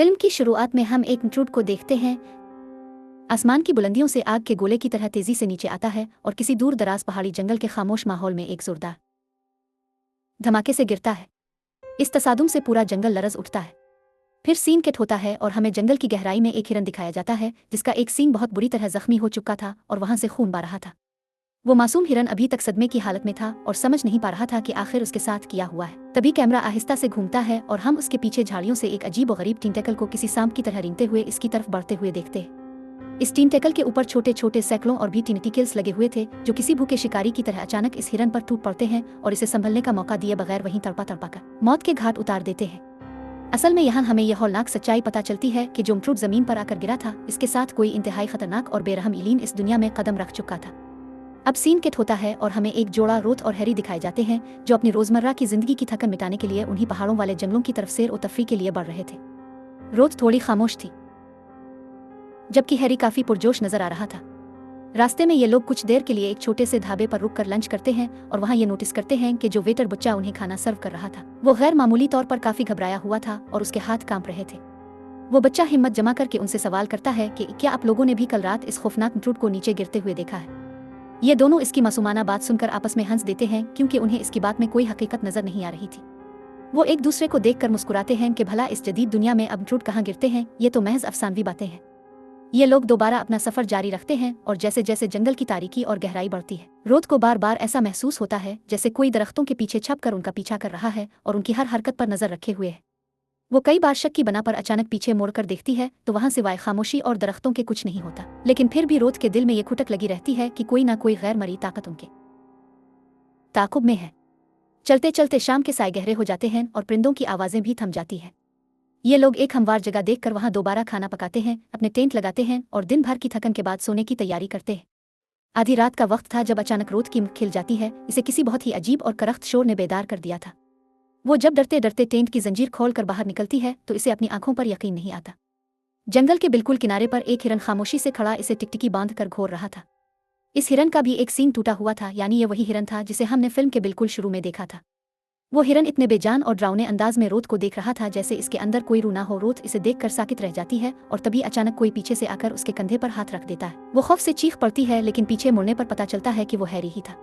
Film की शुरुआत में हम एक इंट्रूड को देखते हैं। आसमान की बुलंदियों से आग के गोले की तरह तेजी से नीचे आता है और किसी दूर दराज पहाड़ी जंगल के खामोश माहौल में एक जोरदार धमाके से गिरता है। इस तसादुम से पूरा जंगल लरज उठता है। फिर सीन कट होता है और हमें जंगल की गहराई में एक हिरन दिखाया जाता है जिसका एक सींग बहुत बुरी तरह जख्मी हो चुका था और वहां से खून बह रहा था। वो मासूम हिरन अभी तक सदमे की हालत में था और समझ नहीं पा रहा था कि आखिर उसके साथ किया हुआ है। तभी कैमरा आहिस्ता से घूमता है और हम उसके पीछे झाड़ियों से एक अजीब व गरीब टेंटेकल को किसी सांप की तरह रेंगते हुए इसकी तरफ बढ़ते हुए देखते हैं। इस टेंटेकल के ऊपर छोटे छोटे सैकड़ों और भी टेंटिकल्स लगे हुए थे जो किसी भूखे शिकारी की तरह अचानक इस हिरन पर टूट पड़ते हैं और इसे संभलने का मौका दिए बगैर वहीं तड़पा तड़पा कर मौत के घाट उतार देते हैं। असल में यहाँ हमें यह हौलनाक सच्चाई पता चलती है कि जो इंट्रूड जमीन पर आकर गिरा था इसके साथ कोई इंतहाई खतरनाक और बेरहम एलियन इस दुनिया में कदम रख चुका था। अब सीन कट होता है और हमें एक जोड़ा रोथ और हैरी दिखाए जाते हैं जो अपनी रोजमर्रा की जिंदगी की थकन मिटाने के लिए उन्हीं पहाड़ों वाले जंगलों की तरफ सैर और तफरी के लिए बढ़ रहे थे। रोथ थोड़ी खामोश थी जबकि हैरी काफी पुरजोश नजर आ रहा था। रास्ते में ये लोग कुछ देर के लिए एक छोटे से ढाबे पर रुककर लंच करते हैं और वहाँ ये नोटिस करते हैं कि जो वेटर बच्चा उन्हें खाना सर्व कर रहा था वो गैर मामूली तौर पर काफी घबराया हुआ था और उसके हाथ कांप रहे थे। वो बच्चा हिम्मत जमा करके उनसे सवाल करता है कि क्या आप लोगों ने भी कल रात इस खौफनाक इंट्रूड को नीचे गिरते हुए देखा है। ये दोनों इसकी मासूमाना बात सुनकर आपस में हंस देते हैं क्योंकि उन्हें इसकी बात में कोई हकीकत नजर नहीं आ रही थी। वो एक दूसरे को देखकर मुस्कुराते हैं कि भला इस जदीद दुनिया में अब इंट्रूड कहाँ गिरते हैं, ये तो महज अफसानवी बातें हैं। ये लोग दोबारा अपना सफर जारी रखते हैं और जैसे जैसे जंगल की तारीकी और गहराई बढ़ती है रोथ को बार बार ऐसा महसूस होता है जैसे कोई दरख्तों के पीछे छपकर उनका पीछा कर रहा है और उनकी हर हरकत पर नजर रखे हुए है। वो कई बार शक की बना पर अचानक पीछे मोड़कर देखती है तो वहां सिवाय खामोशी और दरख्तों के कुछ नहीं होता, लेकिन फिर भी रोथ के दिल में ये खुटक लगी रहती है कि कोई ना कोई गैर मरी ताकत उनके ताकुब में है। चलते चलते शाम के साए गहरे हो जाते हैं और परिंदों की आवाजें भी थम जाती हैं। ये लोग एक हमवार जगह देखकर वहां दोबारा खाना पकाते हैं, अपने टेंट लगाते हैं और दिन भर की थकन के बाद सोने की तैयारी करते हैं। आधी रात का वक्त था जब अचानक रोथ की आंख खिल जाती है। इसे किसी बहुत ही अजीब और करख्त शोर ने बेदार कर दिया था। वो जब डरते डरते टेंट की जंजीर खोलकर बाहर निकलती है तो इसे अपनी आंखों पर यकीन नहीं आता। जंगल के बिल्कुल किनारे पर एक हिरन खामोशी से खड़ा इसे टिकटिकी बांध कर घोर रहा था। इस हिरन का भी एक सींग टूटा हुआ था, यानी ये वही हिरन था जिसे हमने फिल्म के बिल्कुल शुरू में देखा था। वो हिरन इतने बेजान और डरावने अंदाज में रोथ को देख रहा था जैसे इसके अंदर कोई रूह ना हो। रोथ इसे देखकर साकित रह जाती है और तभी अचानक कोई पीछे से आकर उसके कंधे पर हाथ रख देता है। वो खौफ से चीख पड़ती है लेकिन पीछे मुड़ने पर पता चलता है कि वो हैरी ही था।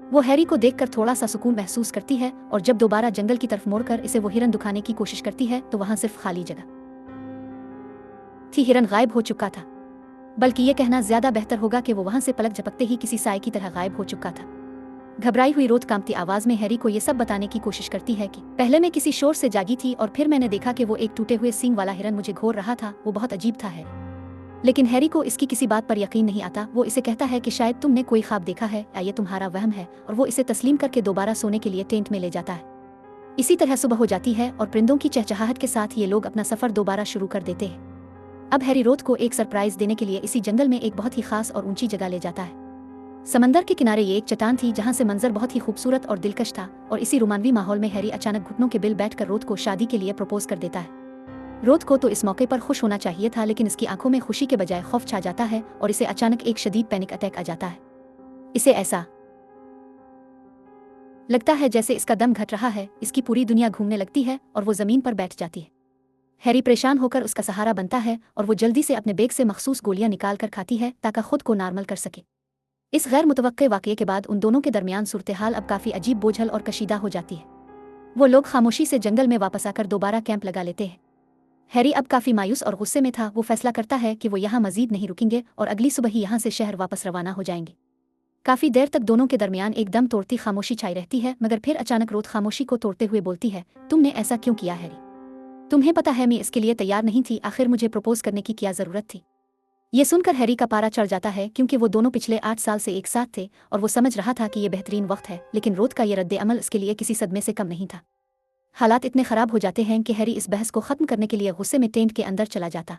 वो हैरी को देखकर थोड़ा सा सुकून महसूस करती है और जब दोबारा जंगल की तरफ मोड़कर इसे वो हिरन दुखाने की कोशिश करती है तो वहां सिर्फ खाली जगह थी। हिरन गायब हो चुका था, बल्कि ये कहना ज्यादा बेहतर होगा कि वो वहां से पलक झपकते ही किसी साए की तरह गायब हो चुका था। घबराई हुई रोथ कांपती आवाज में हैरी को ये सब बताने की कोशिश करती है कि पहले मैं किसी शोर से जागी थी और फिर मैंने देखा कि वो एक टूटे हुए सींग वाला हिरन मुझे घोर रहा था। वो बहुत अजीब था है, लेकिन हैरी को इसकी किसी बात पर यकीन नहीं आता। वो इसे कहता है कि शायद तुमने कोई ख्वाब देखा है या ये तुम्हारा वहम है, और वो इसे तस्लीम करके दोबारा सोने के लिए टेंट में ले जाता है। इसी तरह सुबह हो जाती है और परिंदों की चहचहाहट के साथ ये लोग अपना सफर दोबारा शुरू कर देते हैं। अब हैरी रोथ को एक सरप्राइज देने के लिए इसी जंगल में एक बहुत ही खास और ऊंची जगह ले जाता है। समंदर के किनारे ये एक चट्टान थी जहां से मंजर बहुत ही खूबसूरत और दिलकश था, और इसी रोमानवी माहौल में हैरी अचानक घुटनों के बिल बैठकर रोथ को शादी के लिए प्रपोज कर देता है। रोथ को तो इस मौके पर खुश होना चाहिए था, लेकिन इसकी आंखों में खुशी के बजाय खौफ छा जाता है और इसे अचानक एक शदीद पैनिक अटैक आ जाता है। इसे ऐसा लगता है जैसे इसका दम घट रहा है। इसकी पूरी दुनिया घूमने लगती है और वो जमीन पर बैठ जाती है। हैरी परेशान होकर उसका सहारा बनता है और वो जल्दी से अपने बैग से मखसूस गोलियां निकाल कर खाती है ताकि खुद को नॉर्मल कर सके। इस गैर मुतवक्के वाक़ये के बाद उन दोनों के दरमियान सूरत हाल अब काफ़ी अजीब, बोझल और कशीदा हो जाती है। वो लोग खामोशी से जंगल में वापस आकर दोबारा कैंप लगा लेते हैं। हैरी अब काफ़ी मायूस और गुस्से में था। वो फैसला करता है कि वो यहाँ मजीद नहीं रुकेंगे और अगली सुबह ही यहाँ से शहर वापस रवाना हो जाएंगे। काफ़ी देर तक दोनों के दरमियान एकदम तोड़ती खामोशी छाई रहती है, मगर फिर अचानक रोथ खामोशी को तोड़ते हुए बोलती है, तुमने ऐसा क्यों किया हैरी? तुम्हें पता है मैं इसके लिए तैयार नहीं थी। आखिर मुझे प्रपोज करने की क्या ज़रूरत थी? ये सुनकर हैरी का पारा चढ़ जाता है क्योंकि वो दोनों पिछले 8 साल से एक साथ थे और वो समझ रहा था कि ये बेहतरीन वक्त है, लेकिन रोथ का ये रद्द अमल इसके लिए किसी सदमे से कम नहीं था। हालात इतने खराब हो जाते हैं कि हैरी इस बहस को खत्म करने के लिए गुस्से में टेंट के अंदर चला जाता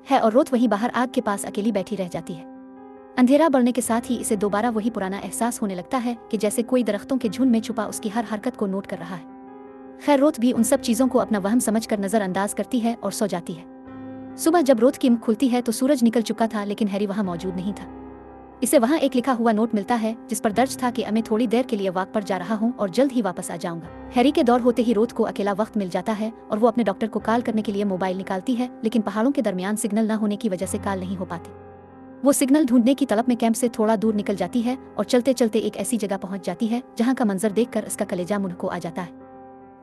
है और रोथ वहीं बाहर आग के पास अकेली बैठी रह जाती है। अंधेरा बढ़ने के साथ ही इसे दोबारा वही पुराना एहसास होने लगता है कि जैसे कोई दरख्तों के झुंड में छुपा उसकी हर हरकत को नोट कर रहा है। खैर, रोथ भी उन सब चीज़ों को अपना वहम समझकर नज़रअंदाज करती है और सो जाती है। सुबह जब रोथ की आंख खुलती है तो सूरज निकल चुका था, लेकिन हैरी वहाँ मौजूद नहीं था। इसे वहाँ एक लिखा हुआ नोट मिलता है जिस पर दर्ज था कि मैं थोड़ी देर के लिए वॉक पर जा रहा हूँ और जल्द ही वापस आ जाऊंगा। हैरी के दौर होते ही रोथ को अकेला वक्त मिल जाता है और वो अपने डॉक्टर को कॉल करने के लिए मोबाइल निकालती है, लेकिन पहाड़ों के दरमियान सिग्नल न होने की वजह से कॉल नहीं हो पाती। वो सिग्नल ढूंढने की तलब में कैंप से थोड़ा दूर निकल जाती है और चलते चलते एक ऐसी जगह पहुंच जाती है जहां का मंजर देखकर इसका कलेजा मुंह को आ जाता है।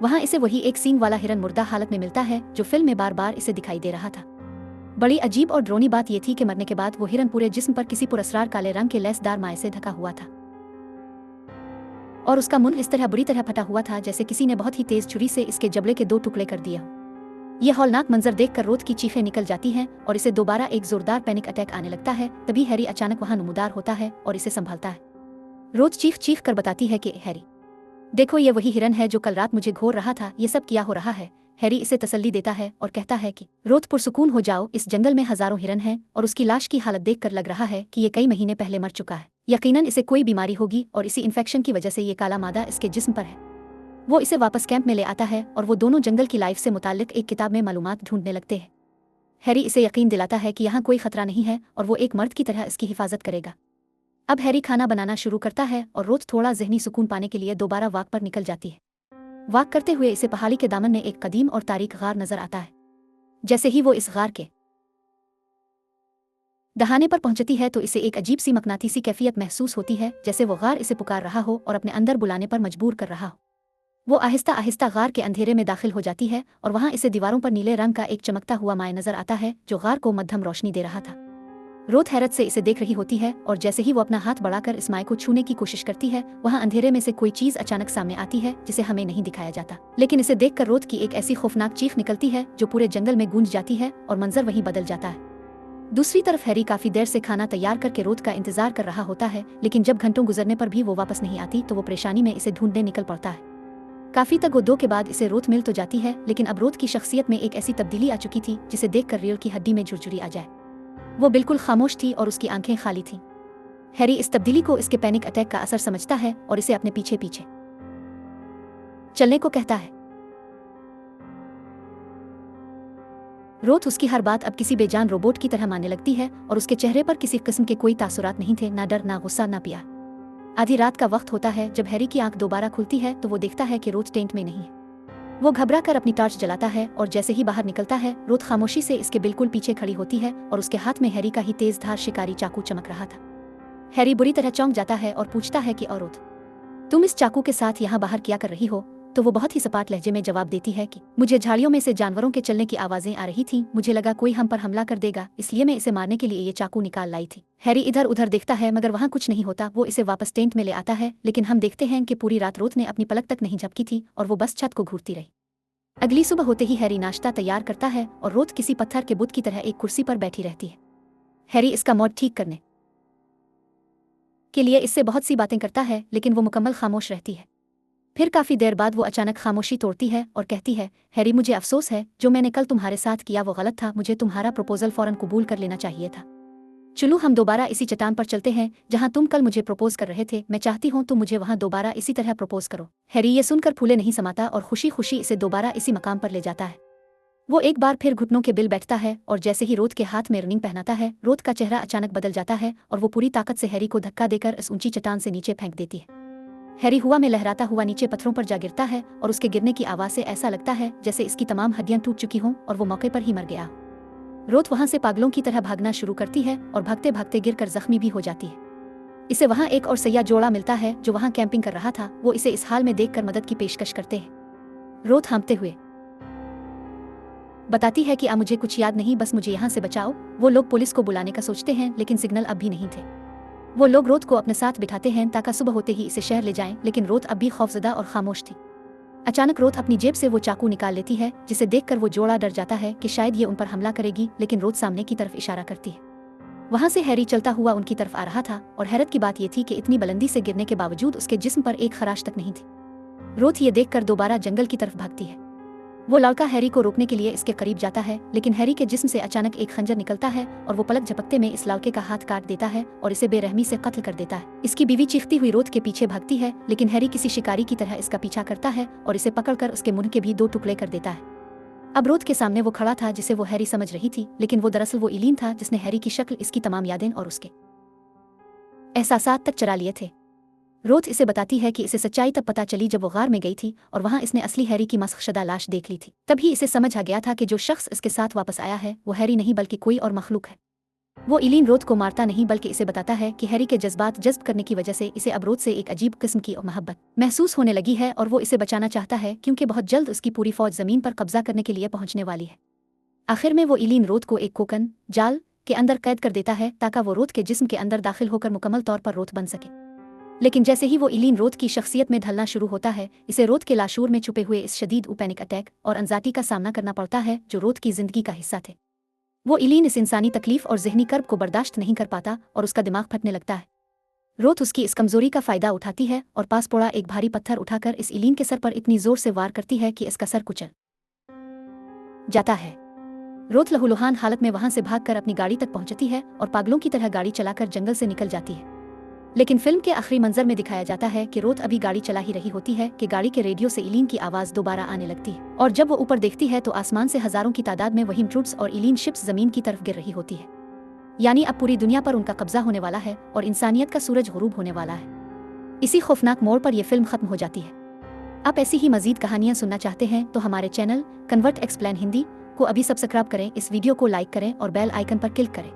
वहां इसे वही एक सींग वाला हिरन मुर्दा हालत में मिलता है जो फिल्म में बार बार इसे दिखाई दे रहा था। बड़ी अजीब और ड्रोनी बात यह थी कि मरने के बाद वो हिरन पूरे जिस्म पर किसी पुरस्कार काले रंग के लेसदार माए से ढका हुआ था और उसका मुंह इस तरह बुरी तरह फटा हुआ था जैसे किसी ने बहुत ही तेज छुरी से इसके जबड़े के 2 टुकड़े कर दिए हों। यह हौलनाक मंजर देखकर रोथ की चीखें निकल जाती हैं और इसे दोबारा एक जोरदार पैनिक अटैक आने लगता है। तभी हैरी अचानक वहां नमूदार होता है और इसे संभालता है। रोथ चीख चीख कर बताती है कि हैरी देखो, ये वही हिरन है जो कल रात मुझे घोर रहा था, ये सब क्या हो रहा है। हैरी इसे तसल्ली देता है और कहता है कि रोथ पुरसुकून हो जाओ, इस जंगल में हजारों हिरन हैं और उसकी लाश की हालत देखकर लग रहा है कि ये कई महीने पहले मर चुका है। यकीनन इसे कोई बीमारी होगी और इसी इन्फेक्शन की वजह से ये काला मादा इसके जिस्म पर है। वो इसे वापस कैंप में ले आता है और वो दोनों जंगल की लाइफ से मुताल्लिक एक किताब में मालूमात ढूंढने लगते हैं। हैरी इसे यकीन दिलाता है कि यहाँ कोई खतरा नहीं है और वो एक मर्द की तरह इसकी हिफाजत करेगा। अब हैरी खाना बनाना शुरू करता है और रोथ थोड़ा ज़हनी सुकून पाने के लिए दोबारा वॉक पर निकल जाती है। वॉक करते हुए इसे पहाड़ी के दामन में एक कदीम और तारीख गार नजर आता है। जैसे ही वो इस गार के दहाने पर पहुंचती है तो इसे एक अजीब सी मकनातीसी कैफियत महसूस होती है, जैसे वो गार इसे पुकार रहा हो और अपने अंदर बुलाने पर मजबूर कर रहा हो। वो आहिस्ता आहिस्ता गार के अंधेरे में दाखिल हो जाती है और वहां इसे दीवारों पर नीले रंग का एक चमकता हुआ माए नजर आता है जो गार को मध्यम रोशनी दे रहा था। रोथ हैरत से इसे देख रही होती है और जैसे ही वो अपना हाथ बढ़ाकर इस माए को छूने की कोशिश करती है, वहां अंधेरे में से कोई चीज अचानक सामने आती है जिसे हमें नहीं दिखाया जाता, लेकिन इसे देखकर रोथ की एक ऐसी खौफनाक चीख निकलती है जो पूरे जंगल में गूंज जाती है और मंजर वहीं बदल जाता है। दूसरी तरफ हैरी काफी देर से खाना तैयार करके रोथ का इंतजार कर रहा होता है, लेकिन जब घंटों गुजरने पर भी वो वापस नहीं आती तो वो परेशानी में इसे ढूंढने निकल पड़ता है। काफी तगोदो के बाद इसे रोथ मिल तो जाती है, लेकिन अब रोथ की शख्सियत में एक ऐसी तब्दीली आ चुकी थी जिसे देखकर रीढ़ की हड्डी में झुरझुरी आ जाए। वो बिल्कुल खामोश थी और उसकी आंखें खाली थीं। हैरी इस तब्दीली को इसके पैनिक अटैक का असर समझता है और इसे अपने पीछे पीछे चलने को कहता है। रोथ उसकी हर बात अब किसी बेजान रोबोट की तरह मानने लगती है और उसके चेहरे पर किसी किस्म के कोई तासुरात नहीं थे, ना डर, ना गुस्सा, ना प्यार। आधी रात का वक्त होता है जब हैरी की आंख दोबारा खुलती है तो वो देखता है कि रोथ टेंट में नहीं है। वो घबरा कर अपनी टॉर्च जलाता है और जैसे ही बाहर निकलता है, रोथ खामोशी से इसके बिल्कुल पीछे खड़ी होती है और उसके हाथ में हैरी का ही तेज धार शिकारी चाकू चमक रहा था। हैरी बुरी तरह चौंक जाता है और पूछता है कि और रोथ, तुम इस चाकू के साथ यहाँ बाहर क्या कर रही हो? तो वो बहुत ही सपाट लहजे में जवाब देती है कि मुझे झाड़ियों में से जानवरों के चलने की आवाजें आ रही थीं, मुझे लगा कोई हम पर हमला कर देगा, इसलिए मैं इसे मारने के लिए ये चाकू निकाल लाई थी। हैरी इधर उधर देखता है मगर वहाँ कुछ नहीं होता। वो इसे वापस टेंट में ले आता है, लेकिन हम देखते हैं कि पूरी रात रोथ ने अपनी पलक तक नहीं झपकी थी और वो बस छत को घूरती रही। अगली सुबह होते ही हैरी नाश्ता तैयार करता है और रोथ किसी पत्थर के बुत की तरह एक कुर्सी पर बैठी रहती है। हैरी इसका मूड ठीक करने के लिए इससे बहुत सी बातें करता है, लेकिन वो मुकम्मल खामोश रहती है। फिर काफी देर बाद वो अचानक खामोशी तोड़ती है और कहती है, हैरी मुझे अफसोस है, जो मैंने कल तुम्हारे साथ किया वो गलत था, मुझे तुम्हारा प्रपोजल फौरन कबूल कर लेना चाहिए था। चलो हम दोबारा इसी चट्टान पर चलते हैं जहां तुम कल मुझे प्रपोज कर रहे थे, मैं चाहती हूं तुम मुझे वहां दोबारा इसी तरह प्रपोज करो। हैरी ये सुनकर फूले नहीं समाता और खुशी खुशी इसे दोबारा इसी मकाम पर ले जाता है। वो एक बार फिर घुटनों के बिल बैठता है और जैसे ही रोथ के हाथ में रिंग पहनाता है, रोथ का चेहरा अचानक बदल जाता है और वो पूरी ताकत से हैरी को धक्का देकर इस ऊंची चट्टान से नीचे फेंक देती है। हैरी हुआ में लहराता हुआ नीचे पत्थरों पर जा गिरता है और उसके गिरने की आवाज से ऐसा लगता है जैसे इसकी तमाम हड्डियां टूट चुकी हों और वो मौके पर ही मर गया। रोथ वहां से पागलों की तरह भागना शुरू करती है और भागते भागते गिरकर जख्मी भी हो जाती है। इसे वहां एक और सैया जोड़ा मिलता है जो वहां कैंपिंग कर रहा था। वो इसे इस हाल में देखकर मदद की पेशकश करते हैं। रोथ हाँफते हुए बताती है कि मुझे कुछ याद नहीं, बस मुझे यहाँ से बचाओ। वो लोग पुलिस को बुलाने का सोचते हैं, लेकिन सिग्नल अब भी नहीं थे। वो लोग रोथ को अपने साथ बिठाते हैं ताकि सुबह होते ही इसे शहर ले जाएं, लेकिन रोथ अब भी खौफजदा और खामोश थी। अचानक रोथ अपनी जेब से वो चाकू निकाल लेती है, जिसे देखकर वो जोड़ा डर जाता है कि शायद ये उन पर हमला करेगी, लेकिन रोथ सामने की तरफ इशारा करती है। वहां से हैरी चलता हुआ उनकी तरफ आ रहा था और हैरत की बात ये थी कि इतनी बुलंदी से गिरने के बावजूद उसके जिस्म पर एक खराश तक नहीं थी। रोथ ये देखकर दोबारा जंगल की तरफ भागती है। वो लड़का हैरी को रोकने के लिए इसके करीब जाता है, लेकिन हैरी के जिस्म से अचानक एक खंजर निकलता है और वो पलक झपकते में इस लड़के का हाथ काट देता है और इसे बेरहमी से कत्ल कर देता है। इसकी बीवी चीखती हुई रोथ के पीछे भागती है, लेकिन हैरी किसी शिकारी की तरह इसका पीछा करता है और इसे पकड़कर उसके मुंह के भी 2 टुकड़े कर देता है। अब रोथ के सामने वो खड़ा था जिसे वो हैरी समझ रही थी, लेकिन वो दरअसल वो इलीन था जिसने हैरी की शक्ल, इसकी तमाम यादें और उसके एहसासात तक चरा लिए थे। रोथ इसे बताती है कि इसे सच्चाई तब पता चली जब वो गार में गई थी और वहां इसने असली हैरी की मस्खशदा लाश देख ली थी। तभी इसे समझ आ गया था कि जो शख्स इसके साथ वापस आया है वो हैरी नहीं बल्कि कोई और मखलूक है। वो इलीन रोथ को मारता नहीं बल्कि इसे बताता है कि हैरी के जज्बात जज्ब करने की वजह से इसे अब रोथ से एक अजीब किस्म की मोहब्बत महसूस होने लगी है और वो इसे बचाना चाहता है क्योंकि बहुत जल्द उसकी पूरी फौज जमीन पर कब्जा करने के लिए पहुंचने वाली है। आखिर में वो इलीन रोथ को एक कोकन जाल के अंदर कैद कर देता है ताकि वो रोथ के जिस्म के अंदर दाखिल होकर मुकम्मल तौर पर रोथ बन सके। लेकिन जैसे ही वो इलीन रोथ की शख्सियत में ढलना शुरू होता है, इसे रोथ के लाशूर में छुपे हुए इस शदीद पैनिक अटैक और अंजाती का सामना करना पड़ता है जो रोथ की जिंदगी का हिस्सा थे। वो इलीन इस इंसानी तकलीफ और जहनी कर्ब को बर्दाश्त नहीं कर पाता और उसका दिमाग फटने लगता है। रोथ उसकी इस कमजोरी का फायदा उठाती है और पास पड़ा एक भारी पत्थर उठाकर इस इलीन के सर पर इतनी जोर से वार करती है कि इसका सर कुचल जाता है। रोथ लहूलुहान हालत में वहां से भागकर अपनी गाड़ी तक पहुंचती है और पागलों की तरह गाड़ी चलाकर जंगल से निकल जाती है। लेकिन फिल्म के आखिरी मंजर में दिखाया जाता है कि रोथ अभी गाड़ी चला ही रही होती है कि गाड़ी के रेडियो से इलीन की आवाज दोबारा आने लगती है और जब वो ऊपर देखती है तो आसमान से हजारों की तादाद में वहीम ट्रूप्स और इलीन शिप्स जमीन की तरफ गिर रही होती है। यानी अब पूरी दुनिया पर उनका कब्जा होने वाला है और इंसानियत का सूरज गुरूब होने वाला है। इसी खौफनाक मोड़ पर यह फिल्म खत्म हो जाती है। आप ऐसी ही मजीद कहानियां सुनना चाहते हैं तो हमारे चैनल कन्वर्ट एक्सप्लेन हिंदी को अभी सब्सक्राइब करें, इस वीडियो को लाइक करें और बेल आइकन पर क्लिक करें।